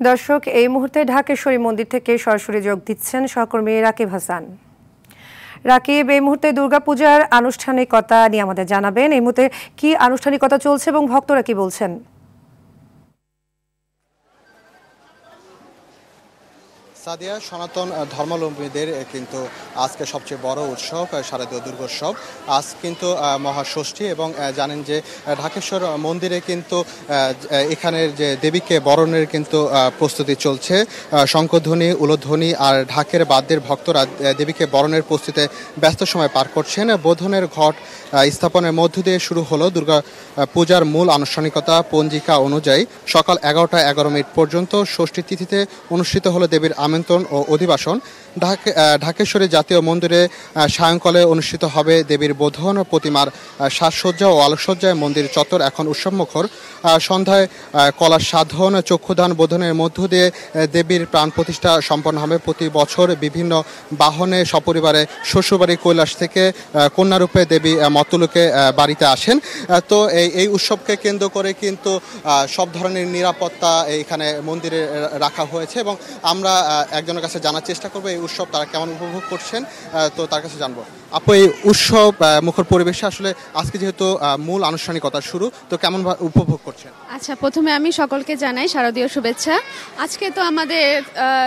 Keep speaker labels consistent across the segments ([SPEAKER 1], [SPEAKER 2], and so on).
[SPEAKER 1] দর্শক, এই মুহূর্তে ঢাকেশ্বরী মন্দির থেকে সরাসরি যোগ দিচ্ছেন সহকর্মী রাকিব হাসান। রাকিব, এই মুহূর্তে দুর্গাপূজার আনুষ্ঠানিকতা নিয়ে আমাদের জানাবেন। এই মুহূর্তে কি আনুষ্ঠানিকতা চলছে এবং ভক্তরা কি বলছেন?
[SPEAKER 2] সাদিয়া, সনাতন ধর্মাবলম্বীদের কিন্তু আজকে সবচেয়ে বড় উৎসব শারদীয় দুর্গোৎসব। আজ কিন্তু মহাষষ্ঠী এবং জানেন যে ঢাকেশ্বর মন্দিরে কিন্তু এখানের যে দেবীকে বরণের কিন্তু প্রস্তুতি চলছে। শঙ্খধ্বনি, উলধ্বনি আর ঢাকের বাদ্যের ভক্তরা দেবীকে বরণের প্রস্তুতিতে ব্যস্ত সময় পার করছেন। বোধনের ঘট স্থাপনের মধ্য দিয়ে শুরু হলো দুর্গা পূজার মূল আনুষ্ঠানিকতা। পঞ্জিকা অনুযায়ী সকাল 11টা 11 মিনিট পর্যন্ত ষষ্ঠী তিথিতে অনুষ্ঠিত হলো দেবীর আমন্ত্রণ ও অধিবাসন। ঢাকেশ্বরী জাতীয় মন্দিরে সায়ংকালে অনুষ্ঠিত হবে দেবীর বোধন। প্রতিমার সাজসজ্জা ও আলোকসজ্জায় মন্দির চত্বর এখন উৎসবমুখর। সন্ধ্যায় কলা সাধন, চক্ষুদান, বোধনের মধ্য দিয়ে দেবীর প্রাণ প্রতিষ্ঠা সম্পন্ন হবে। প্রতি বছর বিভিন্ন বাহনে সপরিবারে শ্বশুরবাড়ি কৈলাস থেকে কন্যারূপে দেবী মর্ত্যলোকে বাড়িতে আসেন। তো এই উৎসবকে কেন্দ্র করে কিন্তু সব ধরনের নিরাপত্তা এখানে মন্দিরে রাখা হয়েছে এবং আমরা একজনের কাছে জানার চেষ্টা করবো এই উৎসব তারা কেমন উপভোগ করছেন। তো তার কাছে জানবো। আপু, এই উৎসব মুখর পরিবেশে আসলে আজকে যেহেতু মূল আনুষ্ঠানিকতা শুরু, তো কেমন উপভোগ করছেন?
[SPEAKER 3] আচ্ছা, প্রথমে আমি সকলকে জানাই শারদীয় শুভেচ্ছা। আজকে তো আমাদের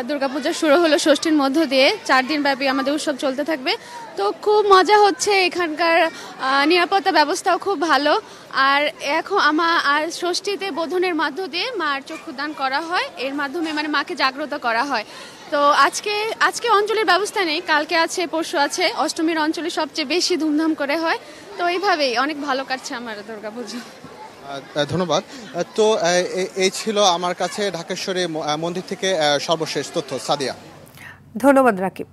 [SPEAKER 3] দুর্গাপূজা শুরু হলো ষষ্ঠীর মধ্য দিয়ে। 4 দিন ব্যাপী আমাদের উৎসব চলতে থাকবে। তো খুব মজা হচ্ছে, এখানকার নিরাপত্তা ব্যবস্থাও খুব ভালো। আর এখন আর ষষ্ঠীতে বোধনের মাধ্য দিয়ে মার চক্ষুদান করা হয়, এর মাধ্যমে মানে মাকে জাগ্রত করা হয়। তো আজকে অঞ্জলির ব্যবস্থা নেই, কালকে আছে, পরশু আছে। অষ্টমীর অঞ্জলি সবচেয়ে বেশি ধুমধাম করে হয়। তো এইভাবেই অনেক ভালো কাটছে আমার দুর্গাপূজা।
[SPEAKER 2] ধন্যবাদ। তো এই ছিল আমার কাছে ঢাকেশ্বরী মন্দির থেকে সর্বশেষ তথ্য। সাদিয়া,
[SPEAKER 1] ধন্যবাদ রাকিব।